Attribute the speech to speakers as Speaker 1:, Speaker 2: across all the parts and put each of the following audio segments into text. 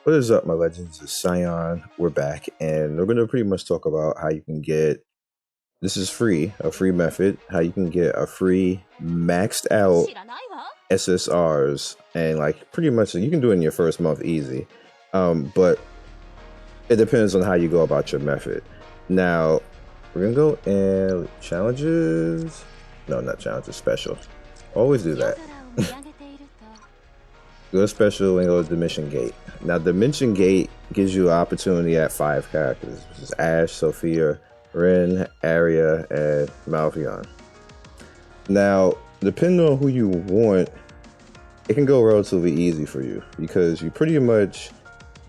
Speaker 1: What is up, my legends? It's Scion. We're back, and we're going to pretty much talk about how you can get, this is free, a free method, how you can get a free maxed out SSRs, and like pretty much you can do it in your first month easy, but it depends on how you go about your method. Now, we're going to go and challenges, no, not challenges, special. Always do that. Go to special and go to Dimension Gate. Now, Dimension Gate gives you an opportunity at 5 characters, which is Ashe, Sophia, Rin, Arya, and Malphion. Now, depending on who you want, it can go relatively easy for you because you pretty much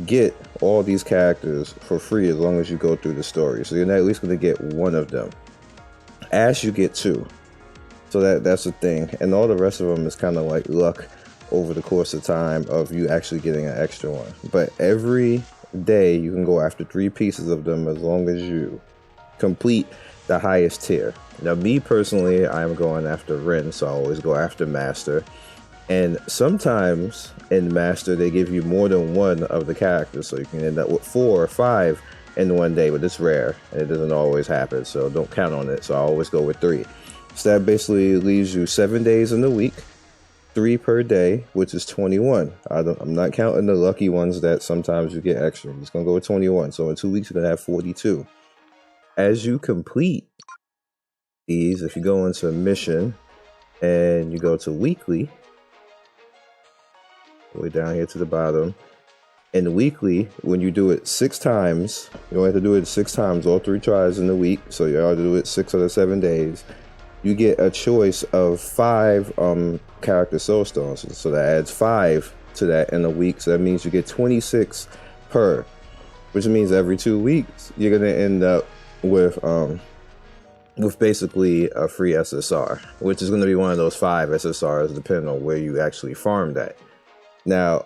Speaker 1: get all these characters for free as long as you go through the story. So you're at least going to get one of them. Ashe, you get 2. So that's the thing. And all the rest of them is kind of like luck over the course of time of you actually getting an extra one. But every day you can go after 3 pieces of them as long as you complete the highest tier. Now, me personally, I'm going after Rin, so I always go after Master. And sometimes in Master, they give you more than one of the characters, so you can end up with 4 or 5 in one day, but it's rare, and it doesn't always happen, so don't count on it. So I always go with 3. So that basically leaves you 7 days in the week, 3 per day, which is 21. I'm not counting the lucky ones that sometimes you get extra. I'm just going to go with 21. So in 2 weeks, you're going to have 42. As you complete these, if you go into mission and you go to weekly, way down here to the bottom, and weekly, when you do it 6 times, you don't have to do it 6 times, all 3 tries in the week. So you have to do it 6 out of 7 days. You get a choice of 5 character soul stones, so that adds 5 to that in a week. So that means you get 26 per, which means every 2 weeks you're gonna end up with basically a free SSR, which is gonna be one of those 5 SSRs depending on where you actually farmed at. Now,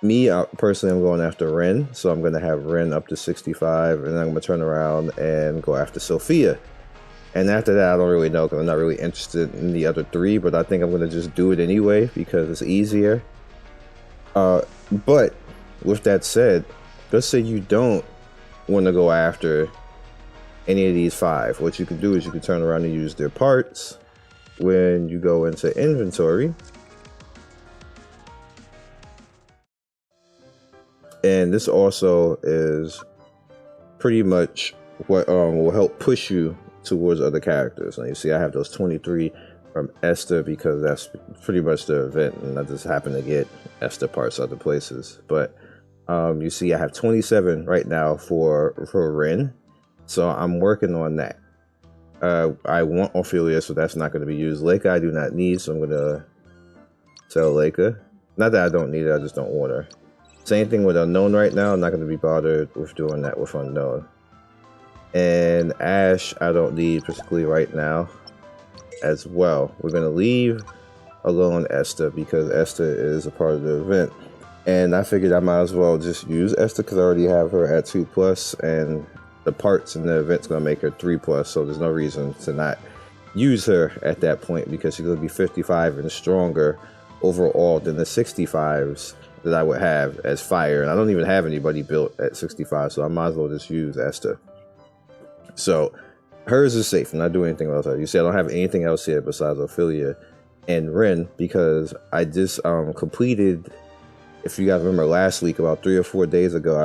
Speaker 1: me personally, I'm going after Rin, so I'm gonna have Rin up to 65, and then I'm gonna turn around and go after Sophia. And after that, I don't really know because I'm not really interested in the other 3, but I think I'm going to just do it anyway because it's easier. But with that said, let's say you don't want to go after any of these 5. What you can do is you can turn around and use their parts when you go into inventory. And this also is pretty much what will help push you towards other characters. And you see I have those 23 from Esther because that's pretty much the event, and I just happen to get Esther parts other places. But you see I have 27 right now for Rin, so I'm working on that. I want Ophelia, so that's not going to be used. Leica I do not need, so I'm going to sell Leica. Not that I don't need her, I just don't want her. Same thing with Unknown right now. I'm not going to be bothered with doing that with Unknown. And Ashe, I don't need particularly right now as well. We're going to leave alone Esther because Esther is a part of the event. And I figured I might as well just use Esther because I already have her at 2+, and the parts in the event's going to make her 3+, so there's no reason to not use her at that point because she's going to be 55 and stronger overall than the 65s that I would have as fire. And I don't even have anybody built at 65, so I might as well just use Esther. So hers is safe. I'm not doing anything else. You see, I don't have anything else here besides Ophelia and Rin because I just completed, if you guys remember last week, about 3 or 4 days ago,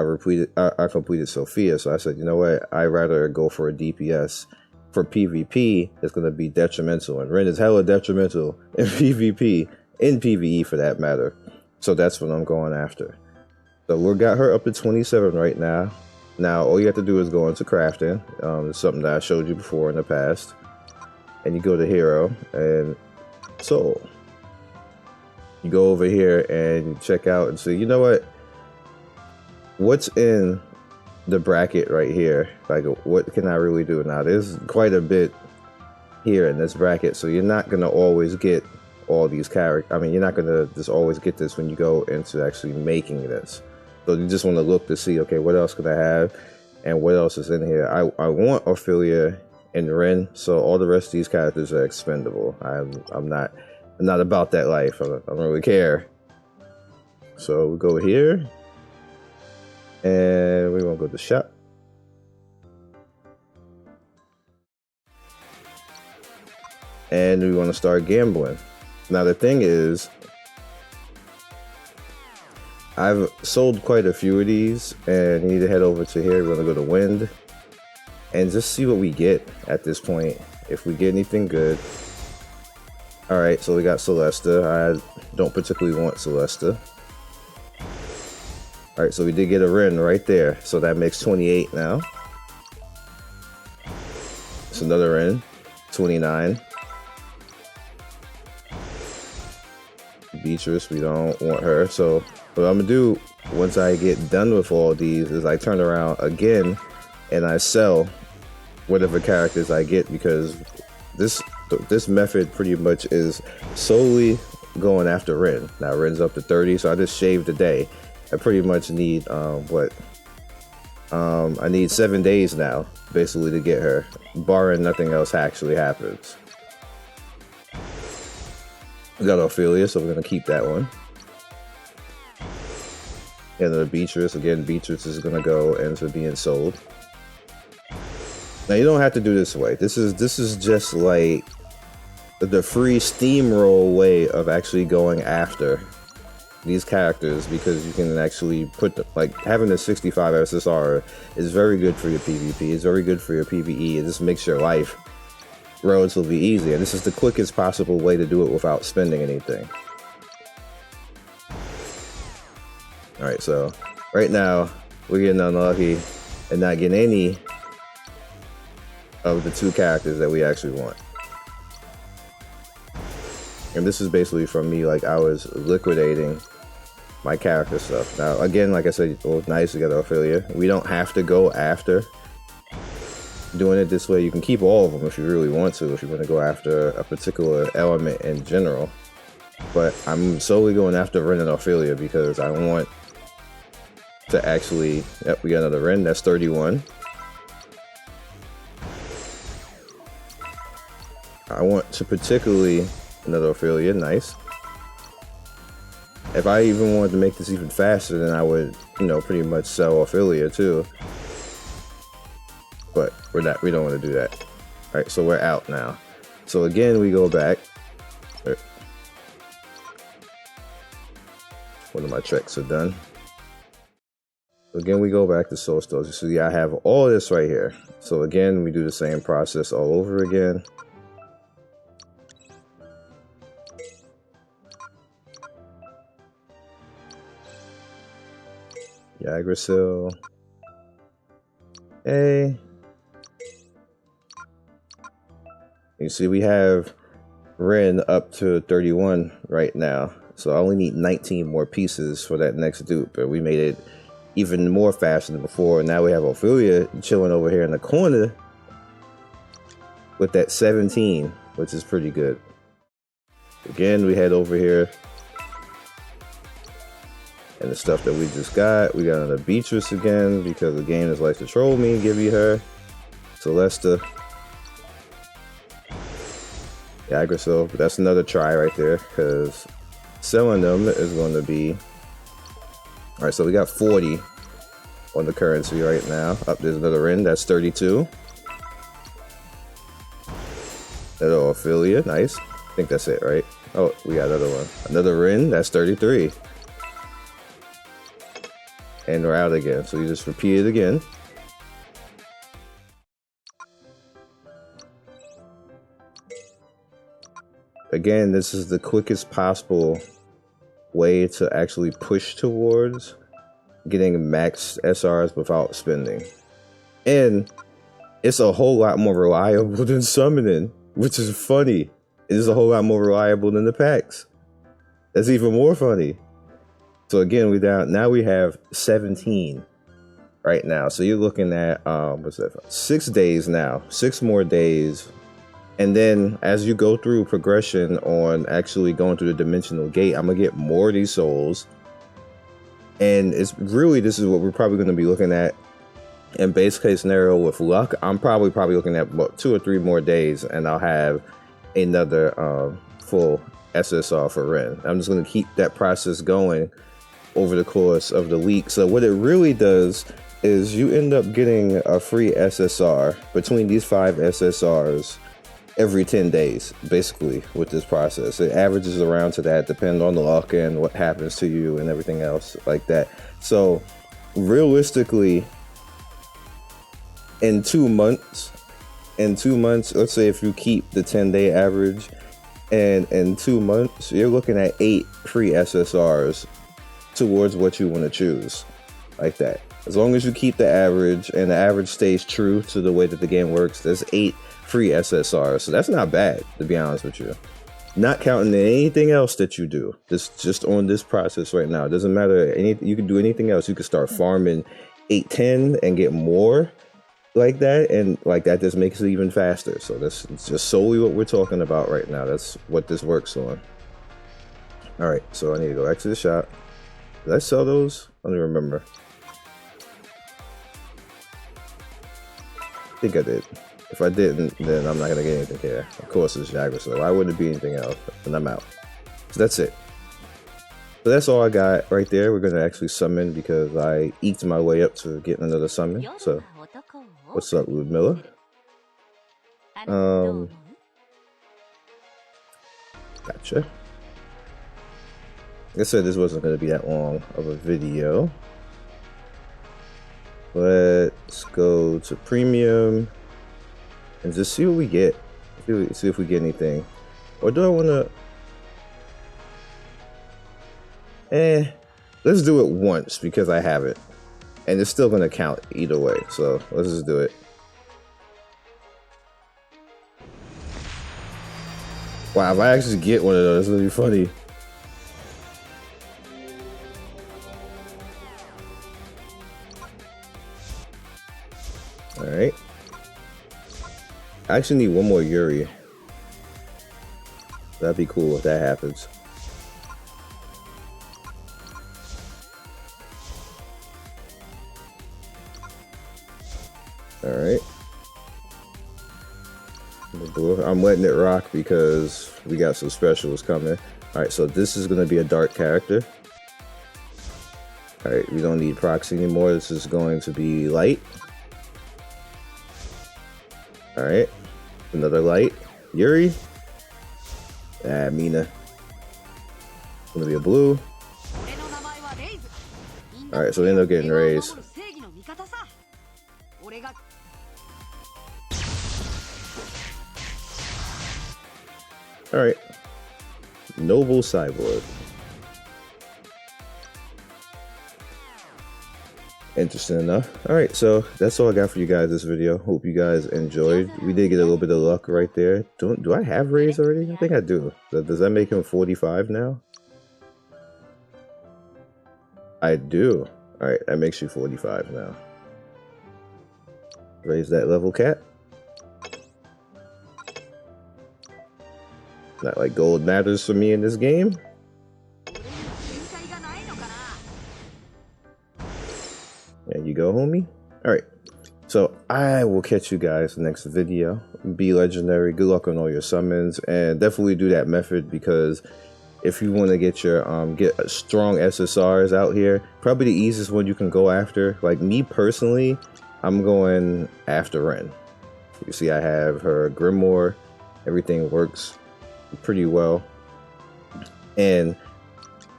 Speaker 1: I completed Sophia. So I said, you know what? I'd rather go for a DPS for PvP that's going to be detrimental. And Rin is hella detrimental in PvP, in PvE for that matter. So that's what I'm going after. So we got her up to 27 right now. Now, all you have to do is go into crafting. It's something that I showed you before in the past. And you go to hero and soul. You go over here and you check out and see, you know what? What's in the bracket right here? Like, what can I really do? Now, there's quite a bit here in this bracket, so you're not going to always get all these characters. I mean, you're not going to just always get this when you go into actually making this. So you just want to look to see, okay, what else could I have and what else is in here? I want Ophelia and Ren, so all the rest of these characters are expendable. I'm not about that life. I don't really care. So we go here, and we won't go to the shop. And we want to start gambling. Now the thing is, I've sold quite a few of these, and you need to head over to here. We're gonna go to Wind, and just see what we get at this point. If we get anything good. Alright, so we got Celesta. I don't particularly want Celesta. Alright, so we did get a Ren right there. So that makes 28 now. It's another Ren. 29. Beatrice, we don't want her. So what I'm gonna do once I get done with all these is I turn around again and I sell whatever characters I get, because this method pretty much is solely going after Ren. Now Ren's up to 30, so I just shaved a day. I pretty much need I need 7 days now basically to get her, barring nothing else actually happens. We got Ophelia, so we're gonna keep that one. And the Beatrice, again, Beatrice is gonna go into being sold. Now you don't have to do this way. This is just like the free steamroll way of actually going after these characters, because you can actually put like having a 65 SSR is very good for your PvP. It's very good for your PvE. It just makes your life relatively easy, and this is the quickest possible way to do it without spending anything. Alright, so right now we're getting unlucky and not getting any of the 2 characters that we actually want. And this is basically from me, like I was liquidating my character stuff. Now again, like I said, well, nice to get Ophelia. We don't have to go after doing it this way. You can keep all of them if you really want to, if you want to go after a particular element in general. But I'm solely going after Ren and Ophelia because I want to actually, yep, we got another Ren, that's 31. I want to particularly, another Ophelia, nice. If I even wanted to make this even faster, then I would, you know, pretty much sell Ophelia too. But we don't want to do that. Alright, so we're out now. So again, we go back. One of my checks are done. Again, we go back to Soul Stores. You see, I have all this right here. So again, we do the same process all over again. Yggdrasil. Hey. You see, we have Ren up to 31 right now. So I only need 19 more pieces for that next dupe. But we made it even more faster than before. Now we have Ophelia chilling over here in the corner with that 17, which is pretty good. Again, we head over here. And the stuff that we just got, we got another Beatrice again, because the game is like to troll me, give you her. Celesta. Yggdrasil, but that's another try right there, because selling them is going to be... Alright, so we got 40 on the currency right now. Up there's another Ren, that's 32. Another Ophelia, nice. I think that's it, right? Oh, we got another one. Another Ren, that's 33. And we're out again, so you just repeat it again. Again, this is the quickest possible way to actually push towards getting max SRs without spending. And it's a whole lot more reliable than summoning, which is funny. It is a whole lot more reliable than the packs. That's even more funny. So again, we down, now we have 17 right now. So you're looking at, what's that, 6 days now, 6 more days. And then as you go through progression on actually going through the dimensional gate, I'm gonna get more of these souls. And it's really, this is what we're probably gonna be looking at In base case scenario with luck, I'm probably looking at about 2 or 3 more days, and I'll have another full SSR for Ren. I'm just going to keep that process going over the course of the week. So what it really does is you end up getting a free SSR between these 5 SSRs every 10 days, basically, with this process. It averages around to that, depending on the luck and what happens to you and everything else like that. So realistically, in 2 months, let's say if you keep the 10-day average, and in 2 months, you're looking at 8 free SSRs towards what you want to choose, like that. As long as you keep the average and the average stays true to the way that the game works, there's 8 free SSRs. So that's not bad, to be honest with you. Not counting anything else that you do. This just on this process right now. It doesn't matter. You can do anything else. You can start farming 810 and get more like that, and like that just makes it even faster. So that's just solely what we're talking about right now. That's what this works on. All right, so I need to go back to the shop. Did I sell those? I don't even remember. I think I did. If I didn't, then I'm not gonna get anything here. Of course it's Jagger, so why wouldn't it be anything else? And I'm out. So that's it. So that's all I got right there. We're gonna actually summon because I eked my way up to getting another summon. So what's up, Ludmilla? Gotcha. Like I said, this wasn't going to be that long of a video. Let's go to premium and just see what we get. See if we get anything. Or do I want to... let's do it once because I have it. And it's still going to count either way. So let's just do it. Wow, if I actually get one of those, it's going to be funny. Alright. I actually need one more Yuri. That'd be cool if that happens. Alright. I'm letting it rock because we got some specials coming. Alright, so this is going to be a dark character. Alright, we don't need proxy anymore. This is going to be light. Alright, another light. Yuri. Mina. Gonna be a blue. Alright, so they end up getting raised. Alright. Noble Cyborg. Interesting enough. Alright, so that's all I got for you guys this video. Hope you guys enjoyed. We did get a little bit of luck right there. Do I have Rays already? I think I do. Does that make him 45 now? I do. Alright, that makes you 45 now. Raise that level cap. Not like gold matters for me in this game. There you go, homie. Alright, so I will catch you guys next video. Be legendary. Good luck on all your summons, and definitely do that method, because if you want to get your get strong SSRs out here, probably the easiest one you can go after. Like me personally, I'm going after Ren. You see, I have her Grimoire. Everything works pretty well, and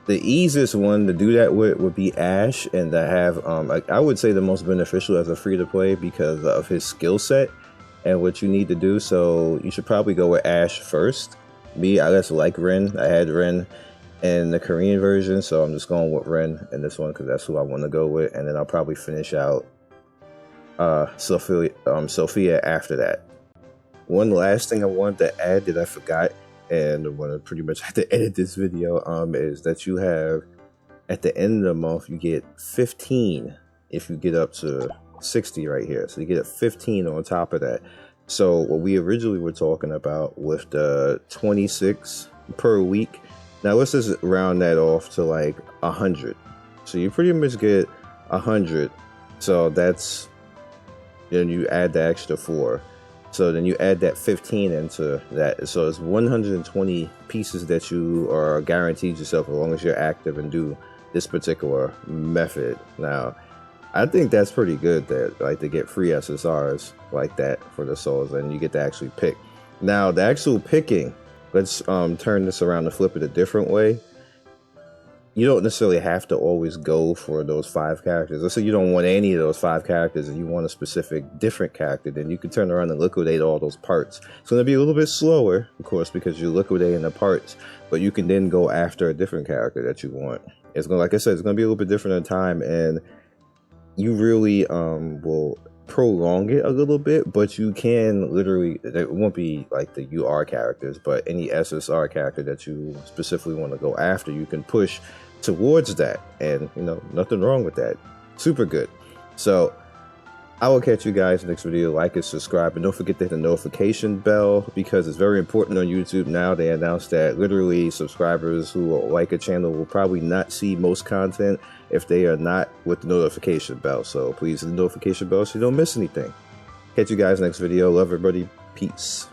Speaker 1: the easiest one to do that with would be Ash, and to have I would say the most beneficial as a free-to-play because of his skill set and what you need to do. So you should probably go with Ash first. Me, I just like Ren. I had Ren in the Korean version, so I'm just going with Ren in this one because that's who I want to go with, and then I'll probably finish out Sophia after that. One last thing I wanted to add that I forgot, and I want to pretty much have to edit this video, is that you have, at the end of the month, you get 15 if you get up to 60 right here. So you get a 15 on top of that. So what we originally were talking about with the 26 per week, now let's just round that off to like 100. So you pretty much get 100. So that's then you add the extra 4. So then you add that 15 into that. So it's 120 pieces that you are guaranteed yourself as long as you're active and do this particular method. Now, I think that's pretty good, that like to get free SSRs like that for the souls, and you get to actually pick. Now, the actual picking, let's turn this around and flip it a different way. You don't necessarily have to always go for those 5 characters. Let's say you don't want any of those 5 characters and you want a specific different character, then you can turn around and liquidate all those parts. It's going to be a little bit slower, of course, because you're liquidating the parts, but you can then go after a different character that you want. It's going to, like I said, it's going to be a little bit different in time, and you really will prolong it a little bit, but you can literally, it won't be like the UR characters, but any SSR character that you specifically want to go after, you can push towards that, and you know, nothing wrong with that. Super good. So I will catch you guys next video. Like and subscribe, and don't forget to hit the notification bell, because it's very important on YouTube now. They announced that literally subscribers who like a channel will probably not see most content if they are not with the notification bell. So please hit the notification bell so you don't miss anything. Catch you guys next video. Love everybody. Peace.